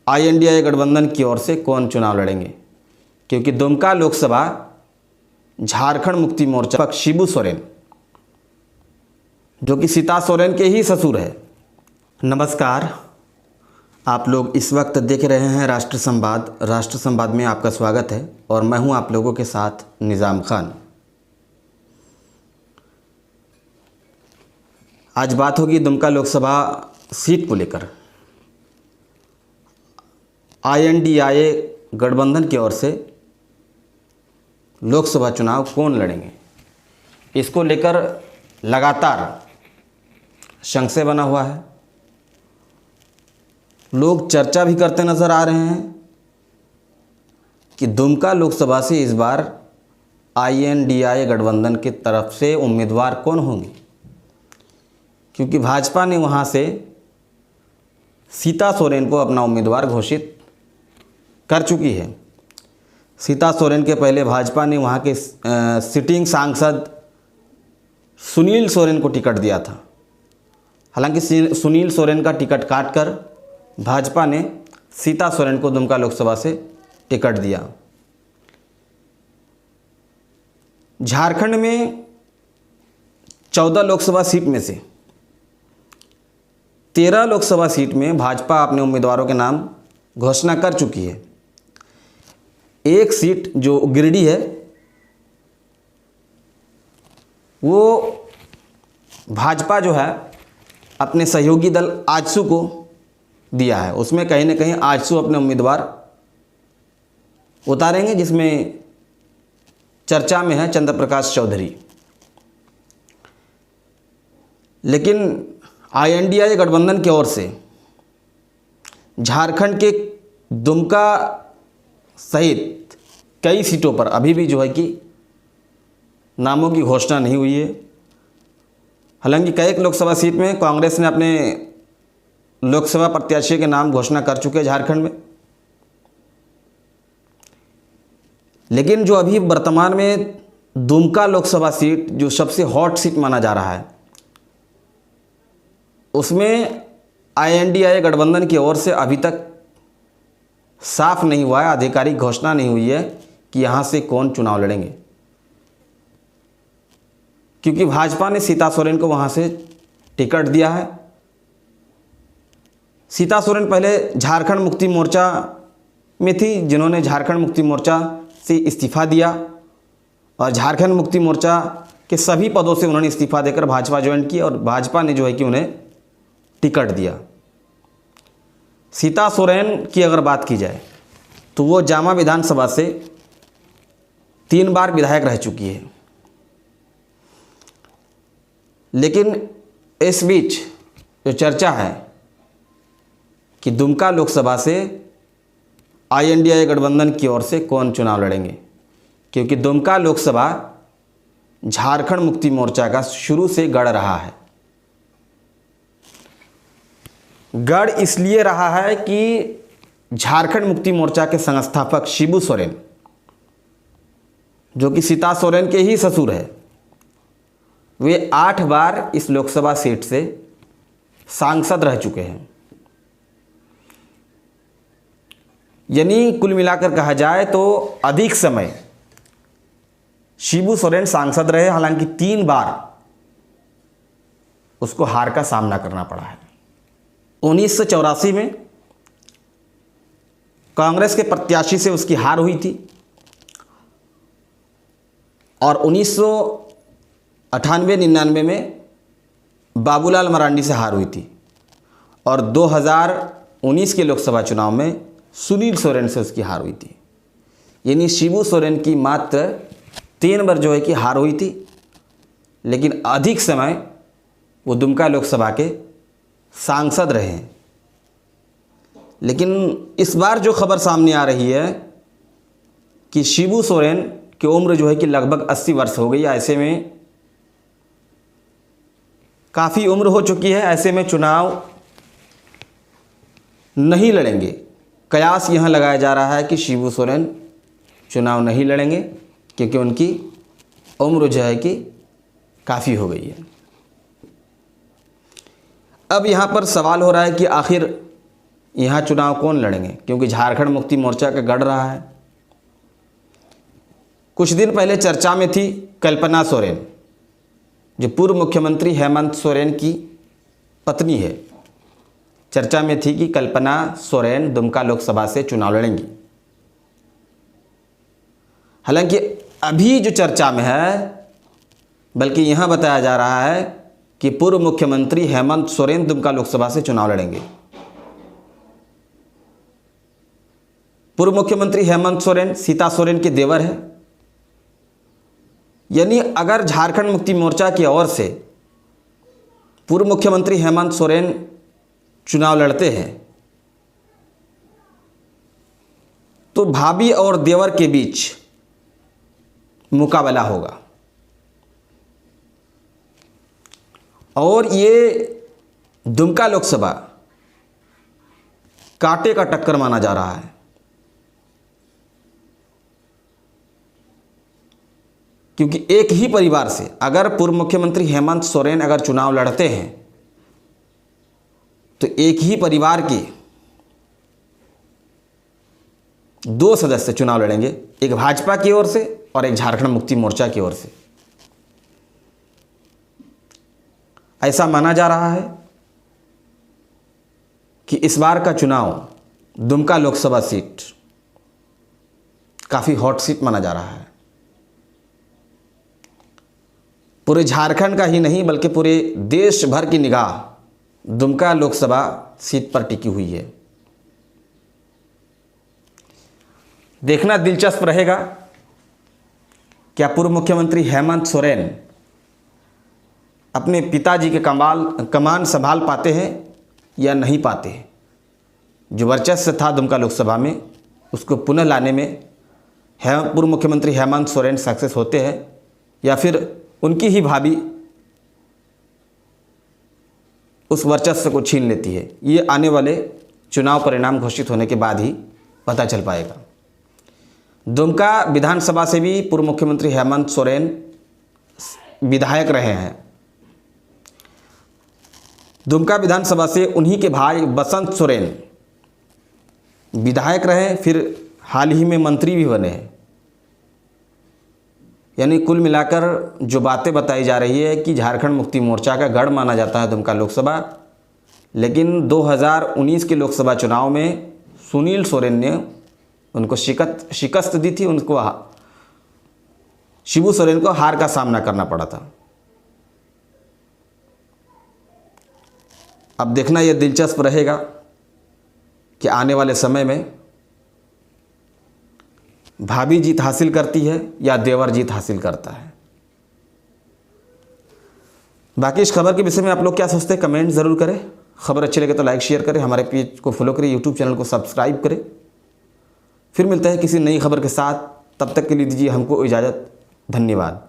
INDA गठबंधन की ओर से कौन चुनाव लड़ेंगे, क्योंकि दुमका लोकसभा झारखंड मुक्ति मोर्चा पक्ष शिबू सोरेन, जो कि सीता सोरेन के ही ससुर है। नमस्कार, आप लोग इस वक्त देख रहे हैं राष्ट्र संवाद। राष्ट्र संवाद में आपका स्वागत है और मैं हूं आप लोगों के साथ निज़ाम खान। आज बात होगी दुमका लोकसभा सीट को लेकर। INDA गठबंधन की ओर से लोकसभा चुनाव कौन लड़ेंगे, इसको लेकर लगातार संशय बना हुआ है। लोग चर्चा भी करते नज़र आ रहे हैं कि दुमका लोकसभा से इस बार INDA गठबंधन की तरफ से उम्मीदवार कौन होंगे, क्योंकि भाजपा ने वहां से सीता सोरेन को अपना उम्मीदवार घोषित कर चुकी है। सीता सोरेन के पहले भाजपा ने वहां के सिटिंग सांसद सुनील सोरेन को टिकट दिया था। हालांकि सुनील सोरेन का टिकट काटकर भाजपा ने सीता सोरेन को दुमका लोकसभा से टिकट दिया। झारखंड में 14 लोकसभा सीट में से 13 लोकसभा सीट में भाजपा अपने उम्मीदवारों के नाम घोषणा कर चुकी है। एक सीट जो गिरिडीह है वो भाजपा जो है अपने सहयोगी दल आजसू को दिया है। उसमें कहीं ना कहीं आजसू अपने उम्मीदवार उतारेंगे, जिसमें चर्चा में है चंद्र प्रकाश चौधरी। लेकिन INDA गठबंधन की ओर से झारखंड के दुमका सहित कई सीटों पर अभी भी जो है कि नामों की घोषणा नहीं हुई है। हालांकि कई लोकसभा सीट में कांग्रेस ने अपने लोकसभा प्रत्याशी के नाम घोषणा कर चुके हैं झारखंड में। लेकिन जो अभी वर्तमान में दुमका लोकसभा सीट जो सबसे हॉट सीट माना जा रहा है, उसमें INDA गठबंधन की ओर से अभी तक साफ नहीं हुआ है, आधिकारिक घोषणा नहीं हुई है कि यहां से कौन चुनाव लड़ेंगे, क्योंकि भाजपा ने सीता सोरेन को वहां से टिकट दिया है। सीता सोरेन पहले झारखंड मुक्ति मोर्चा में थी, जिन्होंने झारखंड मुक्ति मोर्चा से इस्तीफा दिया और झारखंड मुक्ति मोर्चा के सभी पदों से उन्होंने इस्तीफा देकर भाजपा ज्वाइन की और भाजपा ने जो है कि उन्हें टिकट दिया। सीता सोरेन की अगर बात की जाए तो वो जामा विधानसभा से 3 बार विधायक रह चुकी है। लेकिन इस बीच जो चर्चा है कि दुमका लोकसभा से INDA गठबंधन की ओर से कौन चुनाव लड़ेंगे, क्योंकि दुमका लोकसभा झारखंड मुक्ति मोर्चा का शुरू से गढ़ रहा है। गढ़ इसलिए रहा है कि झारखंड मुक्ति मोर्चा के संस्थापक शिबू सोरेन, जो कि सीता सोरेन के ही ससुर है, वे 8 बार इस लोकसभा सीट से सांसद रह चुके हैं। यानी कुल मिलाकर कहा जाए तो अधिक समय शिबू सोरेन सांसद रहे। हालांकि 3 बार उसको हार का सामना करना पड़ा है। 1984 में कांग्रेस के प्रत्याशी से उसकी हार हुई थी और 1998-99 में बाबूलाल मरांडी से हार हुई थी और 2019 के लोकसभा चुनाव में सुनील सोरेन से उसकी हार हुई थी। यानी शिबू सोरेन की मात्र 3 बार जो है कि हार हुई थी, लेकिन अधिक समय वो दुमका लोकसभा के सांसद रहे हैं। लेकिन इस बार जो खबर सामने आ रही है कि शिबू सोरेन की उम्र जो है कि लगभग 80 वर्ष हो गई है। ऐसे में काफ़ी उम्र हो चुकी है, ऐसे में चुनाव नहीं लड़ेंगे। कयास यहां लगाया जा रहा है कि शिबू सोरेन चुनाव नहीं लड़ेंगे क्योंकि उनकी उम्र जो है कि काफ़ी हो गई है। अब यहाँ पर सवाल हो रहा है कि आखिर यहाँ चुनाव कौन लड़ेंगे, क्योंकि झारखंड मुक्ति मोर्चा का गढ़ रहा है। कुछ दिन पहले चर्चा में थी कल्पना सोरेन, जो पूर्व मुख्यमंत्री हेमंत सोरेन की पत्नी है। चर्चा में थी कि कल्पना सोरेन दुमका लोकसभा से चुनाव लड़ेंगी। हालांकि अभी जो चर्चा में है, बल्कि यहाँ बताया जा रहा है कि पूर्व मुख्यमंत्री हेमंत सोरेन दुमका लोकसभा से चुनाव लड़ेंगे। पूर्व मुख्यमंत्री हेमंत सोरेन सीता सोरेन के देवर है। यानी अगर झारखंड मुक्ति मोर्चा की ओर से पूर्व मुख्यमंत्री हेमंत सोरेन चुनाव लड़ते हैं तो भाभी और देवर के बीच मुकाबला होगा। और ये दुमका लोकसभा कांटे का टक्कर माना जा रहा है, क्योंकि एक ही परिवार से अगर पूर्व मुख्यमंत्री हेमंत सोरेन अगर चुनाव लड़ते हैं तो एक ही परिवार के 2 सदस्य चुनाव लड़ेंगे, एक भाजपा की ओर से और एक झारखंड मुक्ति मोर्चा की ओर से। ऐसा माना जा रहा है कि इस बार का चुनाव दुमका लोकसभा सीट काफ़ी हॉट सीट माना जा रहा है। पूरे झारखंड का ही नहीं बल्कि पूरे देश भर की निगाह दुमका लोकसभा सीट पर टिकी हुई है। देखना दिलचस्प रहेगा क्या पूर्व मुख्यमंत्री हेमंत सोरेन अपने पिताजी के कमान संभाल पाते हैं या नहीं पाते हैं। जो वर्चस्व था दुमका लोकसभा में उसको पुनः लाने में पूर्व मुख्यमंत्री हेमंत सोरेन सक्सेस होते हैं या फिर उनकी ही भाभी उस वर्चस्व को छीन लेती है। ये आने वाले चुनाव परिणाम घोषित होने के बाद ही पता चल पाएगा। दुमका विधानसभा से भी पूर्व मुख्यमंत्री हेमंत सोरेन विधायक रहे हैं। दुमका विधानसभा से उन्हीं के भाई बसंत सोरेन विधायक रहे, फिर हाल ही में मंत्री भी बने हैं। यानी कुल मिलाकर जो बातें बताई जा रही है कि झारखंड मुक्ति मोर्चा का गढ़ माना जाता है दुमका लोकसभा, लेकिन 2019 के लोकसभा चुनाव में सुनील सोरेन ने उनको शिकस्त दी थी। उनको शिबू सोरेन को हार का सामना करना पड़ा था। अब देखना यह दिलचस्प रहेगा कि आने वाले समय में भाभी जीत हासिल करती है या देवर जीत हासिल करता है। बाकी इस खबर के विषय में आप लोग क्या सोचते हैं, कमेंट ज़रूर करें। खबर अच्छी लगे तो लाइक शेयर करें, हमारे पेज को फॉलो करें, यूट्यूब चैनल को सब्सक्राइब करें। फिर मिलते हैं किसी नई खबर के साथ, तब तक के लिए दीजिए हमको इजाज़त। धन्यवाद।